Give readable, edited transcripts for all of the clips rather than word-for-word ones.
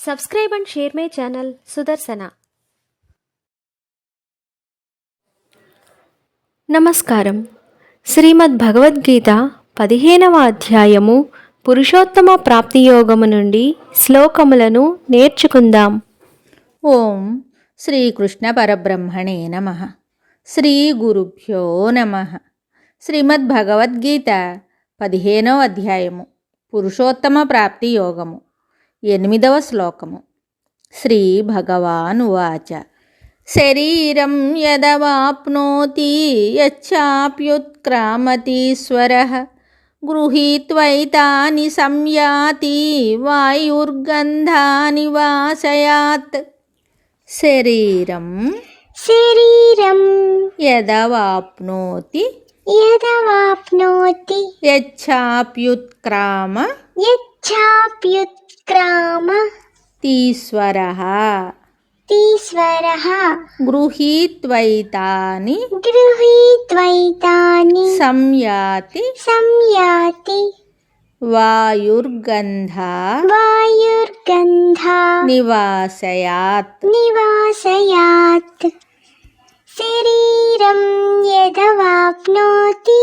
Subscribe and share my channel Sudarsana. నమస్కారం. శ్రీమద్ భగవద్గీత 15వ అధ్యాయము పురుషోత్తమ ప్రాప్తి యోగము నుండి శ్లోకములను నేర్చుకుందాం. ఓం శ్రీకృష్ణ పరబ్రహ్మణే నమః. శ్రీ గురుభ్యో నమః. శ్రీమద్ భగవద్గీత 15వ అధ్యాయము పురుషోత్తమ ప్రాప్తి యోగము 8వ శ్లోకము. శ్రీ భగవానువాచ శరీరం యదవాప్నోతి యచ్చాప్యుత్క్రామతీశ్వరః గృహీత్వైతాని సంయాతి వాయుర్గంధాని వాసయాత్. శరీరం యదవాప్నోతి యచ్చాప్యుత్క్రామ తీశ్వరః గృహీత్వైతాని సంయాతి వాయుర్గంధా నివాసయాత్. శరీరం యదవాప్నోతి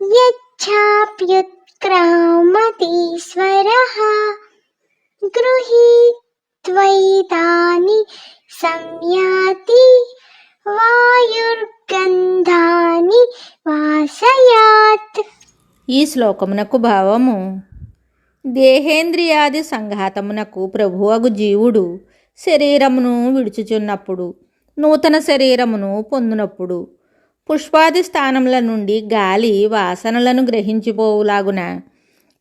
యచ్చాప్యుత్క్రామతీశ్వరః గృహీత్వైతాని సంయాతి వాయుర్గంధాని వాసయాత్. ఈ శ్లోకమునకు భావము: దేహేంద్రియాది సంఘాతమునకు ప్రభువగు జీవుడు శరీరమును విడుచుచున్నప్పుడు, నూతన శరీరమును పొందునప్పుడు, పుష్పాది స్థానముల నుండి గాలి వాసనలను గ్రహించిపోవులాగున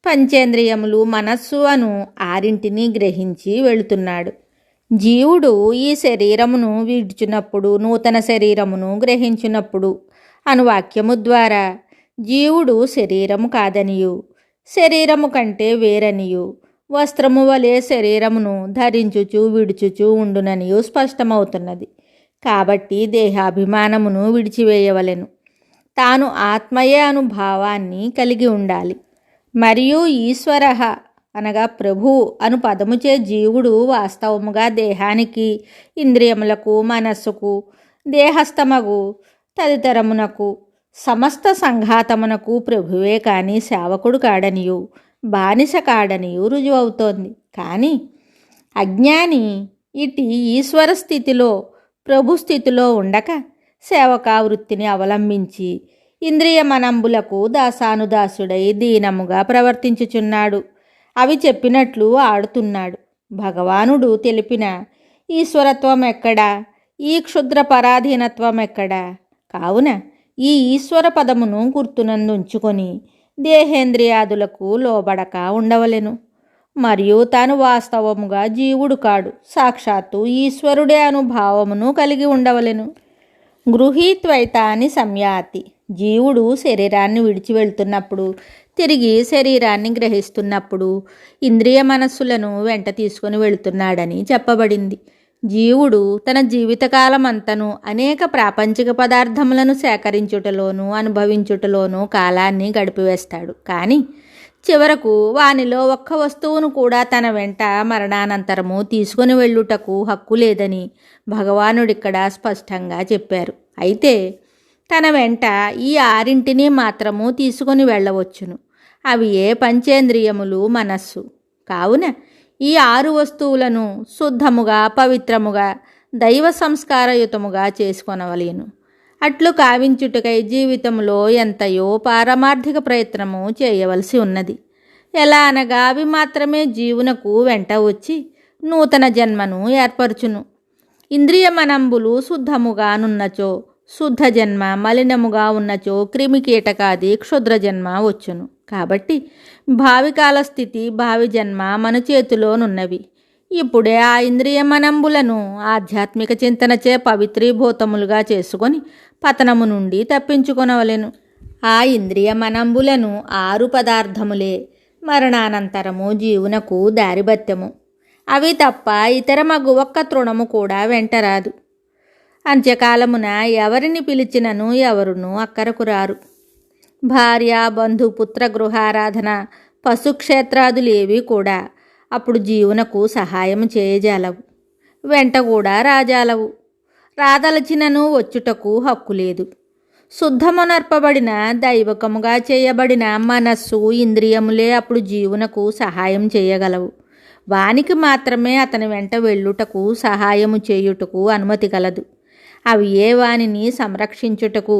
పంచేంద్రియములు మనస్సు అను ఆరింటిని గ్రహించి వెళుతున్నాడు. జీవుడు ఈ శరీరమును విడుచున్నప్పుడు, నూతన శరీరమును గ్రహించినప్పుడు అను వాక్యము ద్వారా జీవుడు శరీరము కాదనియు, శరీరము కంటే వేరనియు, వస్త్రము వలె శరీరమును ధరించుచు విడుచుచు ఉండుననియు స్పష్టమవుతున్నది. కాబట్టి దేహాభిమానమును విడిచివేయవలెను. తాను ఆత్మయే అను భావాన్ని కలిగి ఉండాలి. మరియు ఈశ్వర అనగా ప్రభు అను పదముచే జీవుడు వాస్తవముగా దేహానికి, ఇంద్రియములకు, మనస్సుకు, దేహస్థమగు తదితరమునకు, సమస్త సంఘాతమునకు ప్రభువే కాని సేవకుడు కాడనియు, బానిస కాడనియు రుజువవుతోంది. కానీ అజ్ఞాని ఇటు ఈశ్వర స్థితిలో, ప్రభు స్థితిలో ఉండక సేవకా వృత్తిని అవలంబించి ఇంద్రియ మనంబులకు దాసానుదాసుడై దీనముగా ప్రవర్తించుచున్నాడు. అవి చెప్పినట్లు ఆడుతున్నాడు. భగవానుడు తెలిపిన ఈశ్వరత్వం ఎక్కడా? ఈ క్షుద్ర పరాధీనత్వం ఎక్కడా? కావున ఈ ఈశ్వర పదమును గుర్తునందుంచుకొని దేహేంద్రియాదులకు లోబడక ఉండవలెను. మరియు తాను వాస్తవముగా జీవుడు కాడు, సాక్షాత్తు ఈశ్వరుడే అనుభావమును కలిగి ఉండవలెను. గృహీత్వైతాని సంయాతి. జీవుడు శరీరాన్ని విడిచి వెళ్తున్నప్పుడు, తిరిగి శరీరాన్ని గ్రహిస్తున్నప్పుడు ఇంద్రియ మనస్సులను వెంట తీసుకొని వెళుతున్నాడని చెప్పబడింది. జీవుడు తన జీవితకాలమంతను అనేక ప్రాపంచిక పదార్థములను సేకరించుటలోనూ అనుభవించుటలోనూ కాలాన్ని గడిపివేస్తాడు. కానీ చివరకు వానిలో ఒక్క వస్తువును కూడా తన వెంట మరణానంతరము తీసుకొని వెళ్ళుటకు హక్కు లేదని భగవానుడిక్కడ స్పష్టంగా చెప్పారు. అయితే తన వెంట ఈ ఆరింటిని మాత్రము తీసుకొని వెళ్ళవచ్చును. అవి ఏ పంచేంద్రియములు, మనస్సు. కావున ఈ 6 వస్తువులను శుద్ధముగా, పవిత్రముగా, దైవ సంస్కారయుతముగా చేసుకొనవలెను. అట్లు కావించుటకై జీవితంలో ఎంతయో పారమార్థిక ప్రయత్నము చేయవలసి ఉన్నది. ఎలా అనగా అవి మాత్రమే జీవునకు వెంట వచ్చి నూతన జన్మను ఏర్పరచును. ఇంద్రియ మనంబులు శుద్ధముగానున్నచో శుద్ధ జన్మ, మలినముగా ఉన్నచో క్రిమికీటకాది క్షుద్ర జన్మ వచ్చును. కాబట్టి భావికాల స్థితి, భావి జన్మ మన చేతిలోనున్నవి. ఇప్పుడే ఆ ఇంద్రియ మనంబులను ఆధ్యాత్మిక చింతనచే పవిత్రీభూతములుగా చేసుకొని పతనము నుండి తప్పించుకొనవలెను. ఆ ఇంద్రియ మనంబులను 6 పదార్థములే మరణానంతరము జీవునకు దారిబత్యము. అవి తప్ప ఇతర మగు ఒక్క తృణము కూడా వెంటరాదు. అంత్యకాలమున ఎవరిని పిలిచినను ఎవరునూ అక్కరకు రారు. భార్య, బంధు, పుత్ర గృహారాధన, పశుక్షేత్రాదులేవి కూడా అప్పుడు జీవునకు సహాయం చేయజాలవు, వెంట కూడా రాజాలవు. రాదలచినను వచ్చుటకు హక్కు లేదు. శుద్ధమునర్పబడిన దైవకముగా చేయబడిన మనస్సు ఇంద్రియములే అప్పుడు జీవునకు సహాయం చేయగలవు. వానికి మాత్రమే అతని వెంట వెళ్ళుటకు సహాయము చేయుటకు అనుమతి కలదు. అవి ఏ వానిని సంరక్షించుటకు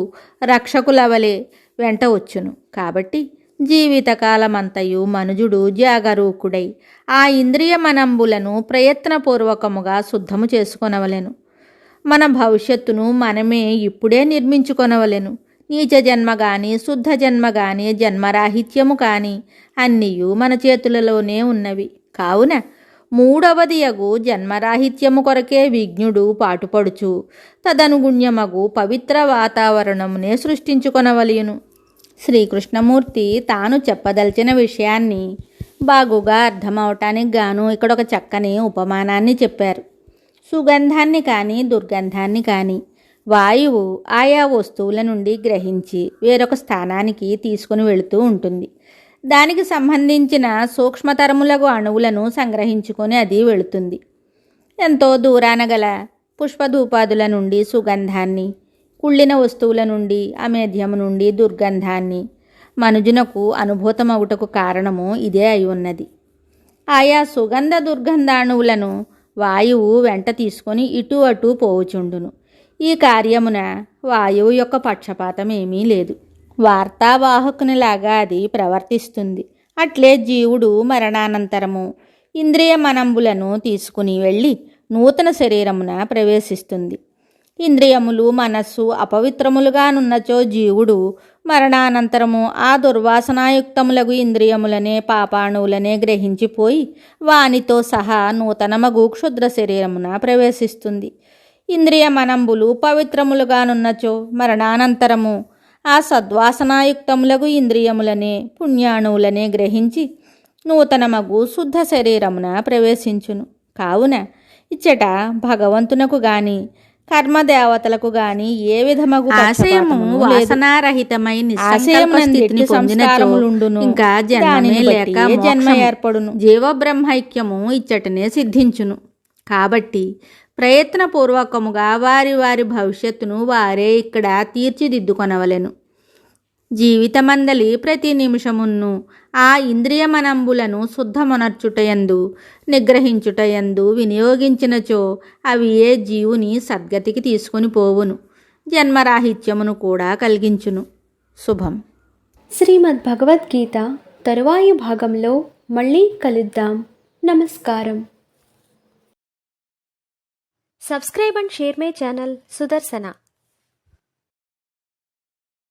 రక్షకులవలే వెంట వచ్చును. కాబట్టి జీవితకాలమంతయు మనుజుడు జాగరూకుడై ఆ ఇంద్రియ మనంబులను ప్రయత్నపూర్వకముగా శుద్ధము చేసుకొనవలెను. మన భవిష్యత్తును మనమే ఇప్పుడే నిర్మించుకొనవలెను. నీచ జన్మ గాని శుద్ధ జన్మ గాని జన్మరాహిత్యము కాని అన్నీయు మన చేతులలోనే ఉన్నవి. కావున మూడవదియగు జన్మరాహిత్యము కొరకే విజ్ఞుడు పాటుపడుచు తదనుగుణ్యమగు పవిత్ర వాతావరణమునే సృష్టించుకొనవలయును. శ్రీకృష్ణమూర్తి తాను చెప్పదలిచిన విషయాన్ని బాగుగా అర్థమవటానికి గాను ఇక్కడ ఒక చక్కని ఉపమానాన్ని చెప్పారు. సుగంధాన్ని కానీ దుర్గంధాన్ని కానీ వాయువు ఆయా వస్తువుల నుండి గ్రహించి వేరొక స్థానానికి తీసుకుని వెళుతూ ఉంటుంది. దానికి సంబంధించిన సూక్ష్మతరములగు అణువులను సంగ్రహించుకొని అది వెళుతుంది. ఎంతో దూరాన గల పుష్పధూపాదుల నుండి సుగంధాన్ని, కుళ్ళిన వస్తువుల నుండి అమేధ్యము నుండి దుర్గంధాన్ని మనుజునకు అనుభూతమవుటకు కారణము ఇదే అయి ఉన్నది. ఆయా సుగంధ దుర్గంధాణువులను వాయువు వెంట తీసుకొని ఇటు అటు పోవుచుండును. ఈ కార్యమున వాయువు యొక్క పక్షపాతం ఏమీ లేదు. వార్తావాహకునిలాగా అది ప్రవర్తిస్తుంది. అట్లే జీవుడు మరణానంతరము ఇంద్రియ మనంబులను తీసుకుని వెళ్ళి నూతన శరీరమున ప్రవేశిస్తుంది. ఇంద్రియములు మనస్సు అపవిత్రములుగానున్నచో జీవుడు మరణానంతరము ఆ దుర్వాసనాయుక్తములగు ఇంద్రియములనే పాపాణువులనే గ్రహించిపోయి వానితో సహా నూతనమగు క్షుద్ర శరీరమున ప్రవేశిస్తుంది. ఇంద్రియ మనంబులు పవిత్రములుగానున్నచో మరణానంతరము ఆ సద్వాసనాయుక్తములగు ఇంద్రియములనే పుణ్యాణువులనే గ్రహించి నూతనమగు శుద్ధ శరీరమున ప్రవేశించును. కావున ఇచ్చట భగవంతునకు గాని కర్మదేవతలకు గాని ఏ విధమగు ఆశయము వాసనారహితమై నిస్సంకల్ప స్థితిని పొందినచో ఇంకా జన్మమే లేక జన్మ ఏర్పడును. జీవబ్రహ్మైక్యము ఇచ్చటనే సిద్ధించును. కాబట్టి ప్రయత్నపూర్వకముగా వారి వారి భవిష్యత్తును వారే ఇక్కడ తీర్చిదిద్దుకొనవలెను. జీవితమందలి ప్రతి నిమిషమును ఆ ఇంద్రియమనంబులను శుద్ధమునర్చుటయందు నిగ్రహించుటయందు వినియోగించినచో అవి ఏ జీవుని సద్గతికి తీసుకొని పోవును, జన్మరాహిత్యమును కూడా కలిగించును. శుభం. శ్రీమద్ భగవద్గీత తరువాయి భాగంలో మళ్ళీ కలుద్దాం. నమస్కారం. Subscribe and share my channel Sudarshana.